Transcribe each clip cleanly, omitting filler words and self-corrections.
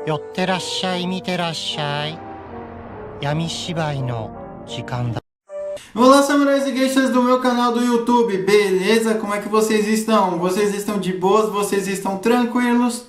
寄ってらっしゃい、見てらっしゃい。闇芝居の時間だ。 Olá, samurais e geishas do meu canal do YouTube, beleza? Como é que vocês estão? Vocês estão de boas? Vocês estão tranquilos?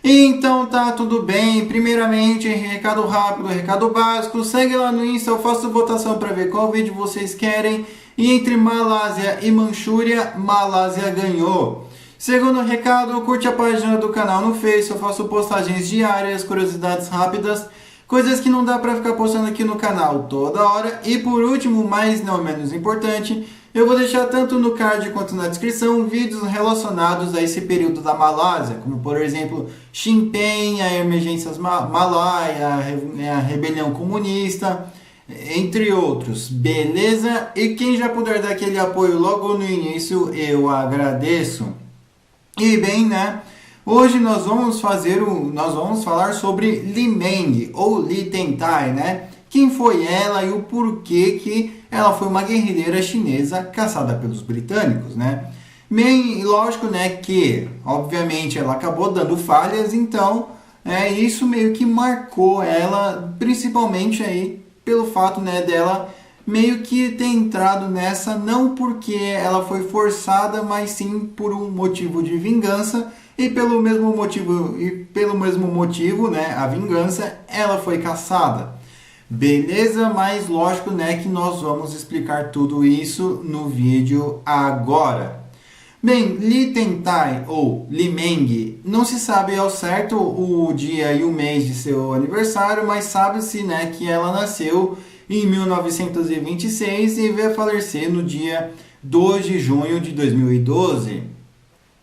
Então tá tudo bem. Primeiramente, recado rápido, recado básico. Segue lá no Insta, eu faço votação para ver qual vídeo vocês querem. E entre Malásia e Manchúria, Malásia ganhou. Segundo recado, curte a página do canal no Face, eu faço postagens diárias, curiosidades rápidas, coisas que não dá pra ficar postando aqui no canal toda hora. E por último, mas não menos importante, eu vou deixar tanto no card quanto na descrição vídeos relacionados a esse período da Malásia, como por exemplo, Sinn Féin, a emergências Malaya, a rebelião comunista, entre outros, beleza? E quem já puder dar aquele apoio logo no início, eu agradeço. E bem, né? Hoje nós vamos falar sobre Li Meng, ou Li Tentai, né? Quem foi ela e o porquê que ela foi uma guerrilheira chinesa caçada pelos britânicos, né? Bem, lógico, né, que obviamente ela acabou dando falhas, então isso meio que marcou ela, principalmente aí pelo fato, né, dela meio que ter entrado nessa não porque ela foi forçada, mas sim por um motivo de vingança. E pelo mesmo motivo, né, a vingança, ela foi caçada. Beleza? Mas lógico, né, que nós vamos explicar tudo isso no vídeo agora. Bem, Li Tentai ou Li Meng, não se sabe ao certo o dia e o mês de seu aniversário, mas sabe-se, né, que ela nasceu em 1926 e veio a falecer no dia 2 de junho de 2012.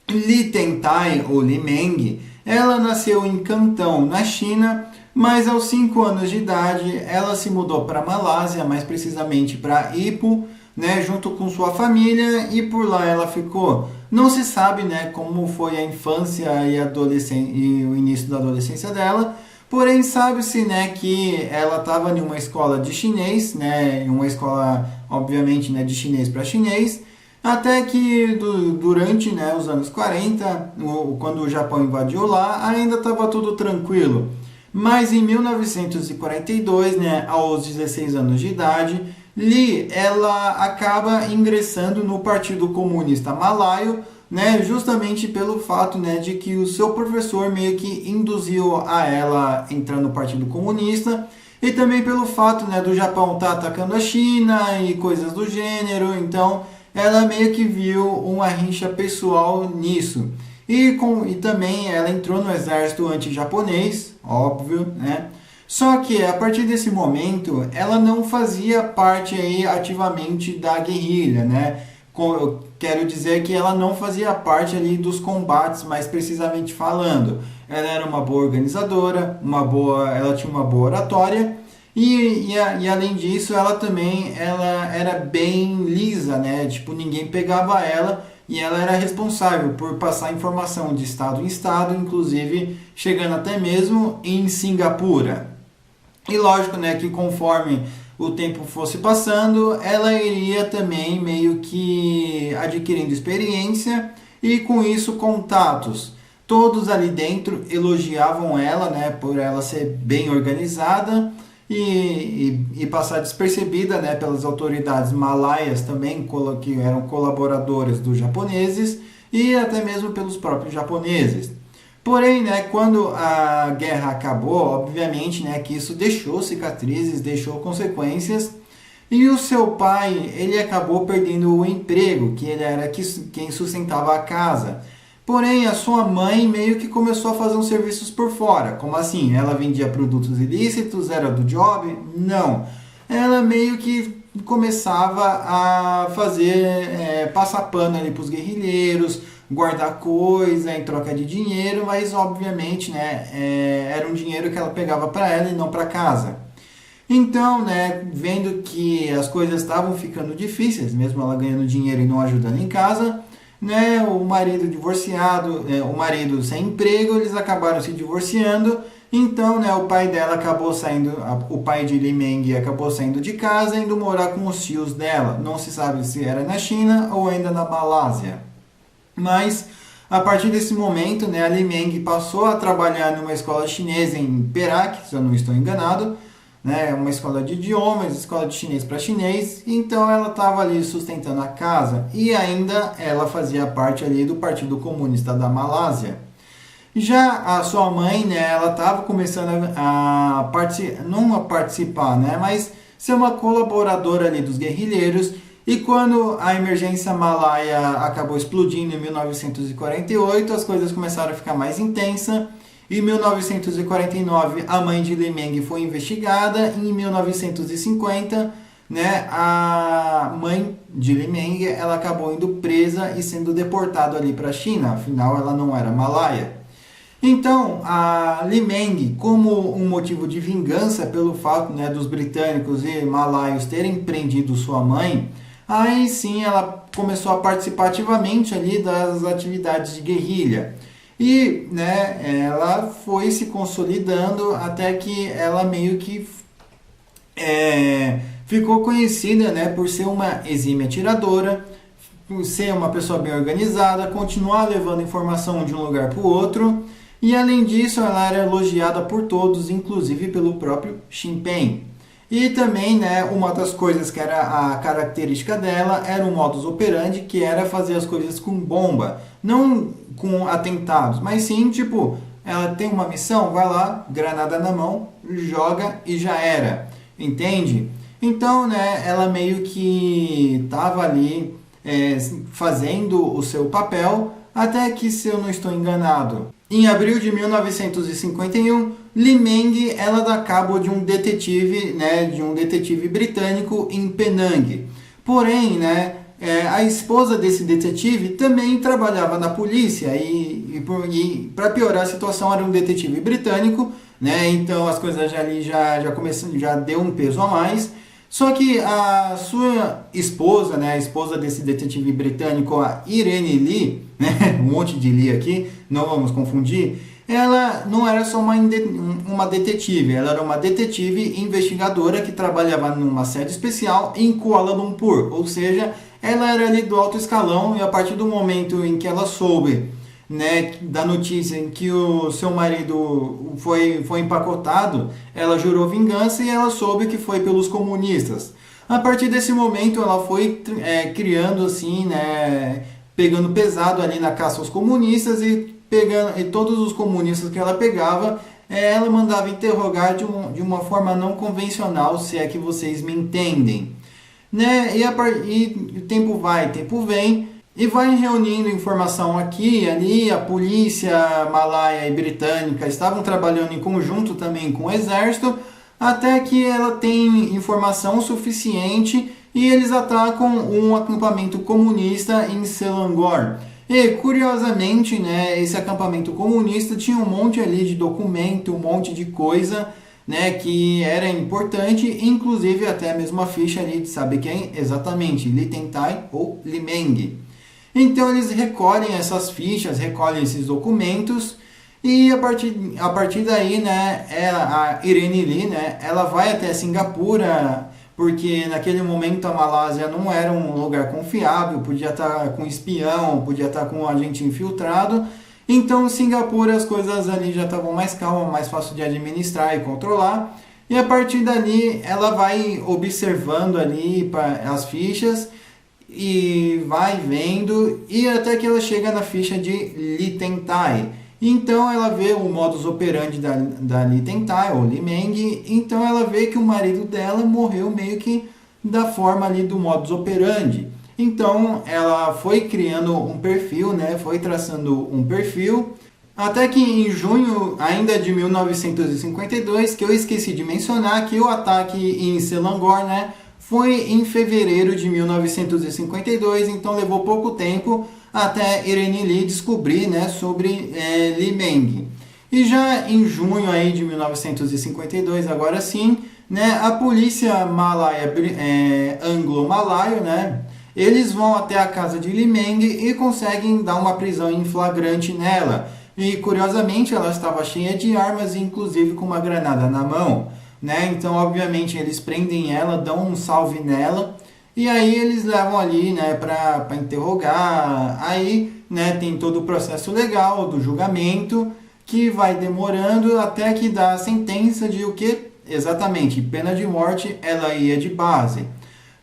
Li Tentai, ou Li Meng, ela nasceu em Cantão, na China, mas aos 5 anos de idade ela se mudou para a Malásia, mais precisamente para Ipoh, né, junto com sua família, e por lá ela ficou. Não se sabe, né, como foi a infância e o início da adolescência dela, porém sabe-se, né, que ela estava em uma escola de chinês, né, em uma escola, obviamente, né, de chinês para chinês, até que durante, né, os anos 40, quando o Japão invadiu lá, ainda estava tudo tranquilo. Mas em 1942, né, aos 16 anos de idade, Li ela acaba ingressando no Partido Comunista Malaio, né, justamente pelo fato, né, de que o seu professor meio que induziu a ela entrar no Partido Comunista, e também pelo fato, né, do Japão estar atacando a China e coisas do gênero. Então ela meio que viu uma rincha pessoal nisso. E também ela entrou no exército anti-japonês, óbvio, né? Só que a partir desse momento ela não fazia parte aí ativamente da guerrilha, né? Eu quero dizer que ela não fazia parte ali dos combates, mais precisamente falando. Ela era uma boa organizadora, ela tinha uma boa oratória. E além disso, ela era bem lisa, né? Tipo, ninguém pegava ela, e ela era responsável por passar informação de estado em estado, inclusive chegando até mesmo em Singapura. E lógico, né, que conforme o tempo fosse passando, ela iria também meio que adquirindo experiência e com isso contatos. Todos ali dentro elogiavam ela, né, por ela ser bem organizada e passar despercebida, né, pelas autoridades malaias também, que eram colaboradores dos japoneses, e até mesmo pelos próprios japoneses. Porém, né, quando a guerra acabou, obviamente, né, que isso deixou cicatrizes, deixou consequências, e o seu pai, ele acabou perdendo o emprego, que ele era quem sustentava a casa. Porém, a sua mãe meio que começou a fazer uns serviços por fora. Como assim? Ela vendia produtos ilícitos? Era do job? Não. Ela meio que começava a fazer, passar pano ali para os guerrilheiros, guardar coisa em troca de dinheiro, mas obviamente, né, era um dinheiro que ela pegava para ela e não para casa. Então, né, vendo que as coisas estavam ficando difíceis, mesmo ela ganhando dinheiro e não ajudando em casa, né, o marido divorciado, o marido sem emprego, eles acabaram se divorciando. Então, né, o pai de Li Meng acabou saindo de casa e indo morar com os tios dela. Não se sabe se era na China ou ainda na Malásia. Mas A partir desse momento, né, a Li Meng passou a trabalhar numa escola chinesa em Perak, se eu não estou enganado, né, uma escola de idiomas, escola de chinês para chinês, então ela estava ali sustentando a casa e ainda ela fazia parte ali do Partido Comunista da Malásia. Já a sua mãe, né, ela estava começando não a participar, né, mas ser uma colaboradora ali dos guerrilheiros. E quando a emergência malaia acabou explodindo em 1948, as coisas começaram a ficar mais intensas. Em 1949, a mãe de Li Meng foi investigada. E em 1950, né, a mãe de Li Meng ela acabou indo presa e sendo deportada ali para a China. Afinal, ela não era malaia. Então, a Li Meng, como um motivo de vingança pelo fato, né, dos britânicos e malaios terem prendido sua mãe, aí sim ela começou a participar ativamente ali das atividades de guerrilha. E, né, ela foi se consolidando até que ela meio que ficou conhecida, né, por ser uma exímia atiradora, por ser uma pessoa bem organizada, continuar levando informação de um lugar para o outro. E além disso, ela era elogiada por todos, inclusive pelo próprio Xi Jinping. E também, né, uma das coisas que era a característica dela era o modus operandi, que era fazer as coisas com bomba, não com atentados, mas sim, tipo, ela tem uma missão, vai lá, granada na mão, joga e já era, entende? Então, né, ela meio que estava ali fazendo o seu papel, até que, se eu não estou enganado, em abril de 1951, Li Meng ela dá cabo de um detetive, né, britânico em Penang. Porém, né, a esposa desse detetive também trabalhava na polícia e para piorar a situação era um detetive britânico, né? Então as coisas já deu um peso a mais. Só que a sua esposa, né, a esposa desse detetive britânico, a Irene Lee, né, um monte de Lee aqui, não vamos confundir, ela não era só uma detetive, ela era uma detetive investigadora que trabalhava numa sede especial em Kuala Lumpur, ou seja, ela era ali do alto escalão e a partir do momento em que ela soube, né, da notícia em que o seu marido foi empacotado, ela jurou vingança e ela soube que foi pelos comunistas. A partir desse momento ela foi criando assim, né, pegando pesado ali na caça aos comunistas e todos os comunistas que ela pegava, ela mandava interrogar de uma forma não convencional, se é que vocês me entendem. Né? E o tempo vai, tempo vem, e vai reunindo informação aqui e ali. A polícia malaia e britânica estavam trabalhando em conjunto também com o exército, até que ela tem informação suficiente e eles atacam um acampamento comunista em Selangor. E curiosamente, né, esse acampamento comunista tinha um monte ali de documento, um monte de coisa, né, que era importante, inclusive até mesmo a ficha ali de saber quem exatamente, Li Tentai ou Li Meng. Então eles recolhem essas fichas, recolhem esses documentos e a partir daí, né, a Irene Lee, né, ela vai até Singapura, porque naquele momento a Malásia não era um lugar confiável, podia estar com espião, podia estar com um agente infiltrado. Então, Singapura, as coisas ali já estavam mais calmas, mais fácil de administrar e controlar. E a partir dali, ela vai observando ali as fichas e vai vendo, e até que ela chega na ficha de Li Tentai. Então ela vê o modus operandi da Li Tentai, ou Li Meng, então ela vê que o marido dela morreu meio que da forma ali do modus operandi. Então ela foi criando um perfil, né, foi traçando um perfil, até que em junho ainda de 1952, que eu esqueci de mencionar, que o ataque em Selangor, né, foi em fevereiro de 1952, então levou pouco tempo até Irene Lee descobrir, né, sobre Li Meng. E já em junho aí de 1952, agora sim, né, a polícia malaia, anglo-malaio, né, eles vão até a casa de Li Meng e conseguem dar uma prisão em flagrante nela. E curiosamente ela estava cheia de armas, inclusive com uma granada na mão, né? Então obviamente eles prendem ela, dão um salve nela. E aí eles levam ali, né, para interrogar. Aí né, tem todo o processo legal do julgamento, que vai demorando até que dá a sentença de o que? Exatamente, pena de morte, ela ia de base.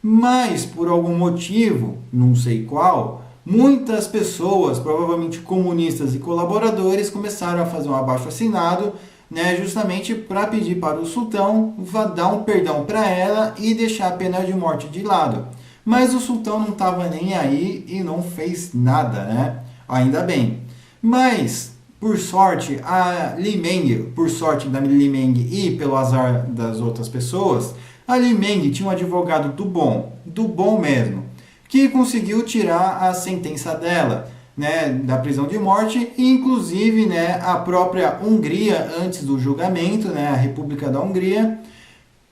Mas, por algum motivo, não sei qual, muitas pessoas, provavelmente comunistas e colaboradores, começaram a fazer um abaixo-assinado, né, justamente para pedir para o sultão dar um perdão para ela e deixar a pena de morte de lado. Mas o sultão não estava nem aí e não fez nada, né? Ainda bem. Mas, por sorte, a Li Meng, por sorte da Li Meng e pelo azar das outras pessoas, a Li Meng tinha um advogado do bom mesmo, que conseguiu tirar a sentença dela, né, da prisão de morte, e inclusive, né, a própria Hungria, antes do julgamento, né, a República da Hungria,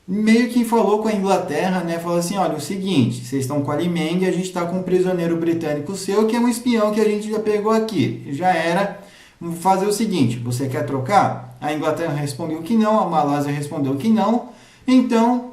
meio que falou com a Inglaterra, né, falou assim, olha, o seguinte, vocês estão com a Li Meng, a gente está com um prisioneiro britânico seu, que é um espião que a gente já pegou aqui, já era, vamos fazer o seguinte, você quer trocar? A Inglaterra respondeu que não, a Malásia respondeu que não, então,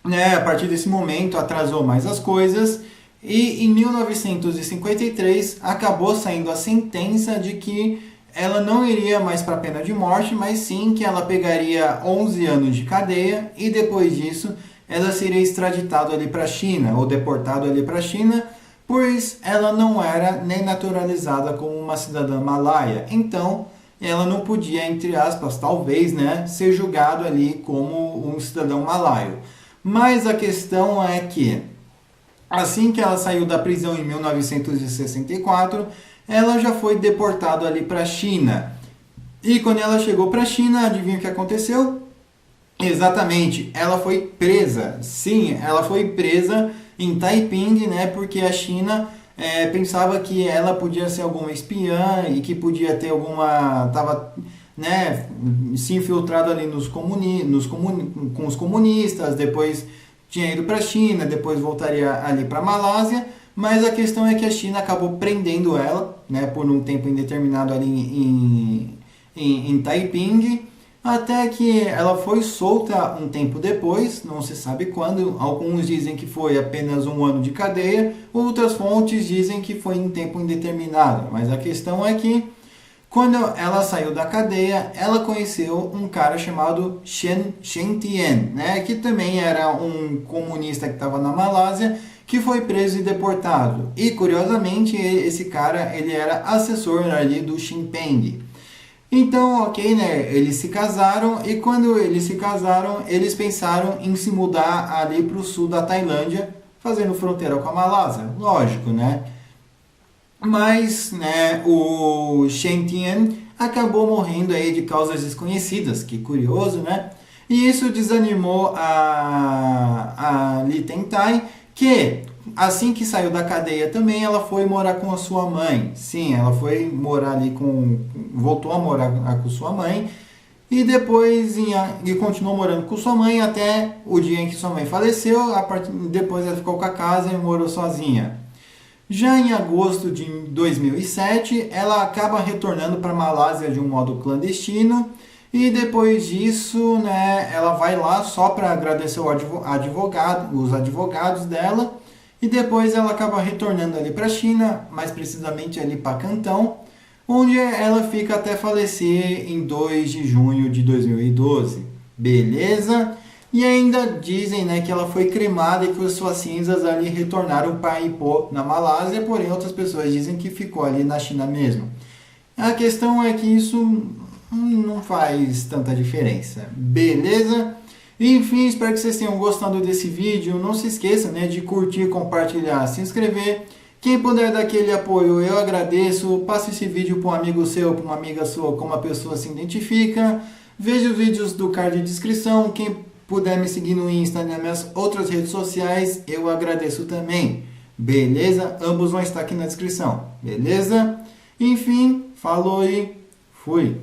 né, a partir desse momento atrasou mais as coisas, e em 1953 acabou saindo a sentença de que ela não iria mais para a pena de morte, mas sim que ela pegaria 11 anos de cadeia e depois disso ela seria extraditada ali para a China ou deportada ali para a China, pois ela não era nem naturalizada como uma cidadã malaia. Então, ela não podia, entre aspas, talvez, né, ser julgado ali como um cidadão malaio. Mas a questão é que assim que ela saiu da prisão em 1964, ela já foi deportada ali para a China. E quando ela chegou para a China, adivinha o que aconteceu? Exatamente, ela foi presa. Sim, ela foi presa em Taiping, né? Porque a China pensava que ela podia ser alguma espiã e que podia ter tava, né, se infiltrado ali com os comunistas, depois tinha ido para a China, depois voltaria ali para a Malásia, mas a questão é que a China acabou prendendo ela, né, por um tempo indeterminado ali em Taiping, até que ela foi solta um tempo depois, não se sabe quando, alguns dizem que foi apenas 1 ano de cadeia, outras fontes dizem que foi em tempo indeterminado, mas a questão é que quando ela saiu da cadeia, ela conheceu um cara chamado Shen Tian, né, que também era um comunista que estava na Malásia, que foi preso e deportado. E, curiosamente, esse cara ele era assessor ali do Xi Jinping. Então, ok, né, eles se casaram e quando eles se casaram, eles pensaram em se mudar ali para o sul da Tailândia, fazendo fronteira com a Malásia. Lógico, né? Mas, né, o Shen Tian acabou morrendo aí de causas desconhecidas, que curioso, né? E isso desanimou a Li Tengtai, que assim que saiu da cadeia também, ela foi morar com a sua mãe. Sim, ela foi morar ali voltou a morar com sua mãe e depois e continuou morando com sua mãe até o dia em que sua mãe faleceu. Depois ela ficou com a casa e morou sozinha. Já em agosto de 2007, ela acaba retornando para a Malásia de um modo clandestino e depois disso, né, ela vai lá só para agradecer os advogados dela e depois ela acaba retornando ali para a China, mais precisamente ali para Cantão, onde ela fica até falecer em 2 de junho de 2012. Beleza? E ainda dizem, né, que ela foi cremada e que as suas cinzas ali retornaram para Ipoh, na Malásia, porém outras pessoas dizem que ficou ali na China mesmo. A questão é que isso não faz tanta diferença. Beleza? Enfim, espero que vocês tenham gostado desse vídeo. Não se esqueça, né, de curtir, compartilhar, se inscrever. Quem puder dar aquele apoio, eu agradeço. Passe esse vídeo para um amigo seu, para uma amiga sua, como a pessoa se identifica. Veja os vídeos do card de descrição. Quem puder me seguir no Insta e nas minhas outras redes sociais, eu agradeço também. Beleza? Ambos vão estar aqui na descrição. Beleza? Enfim, falou e fui!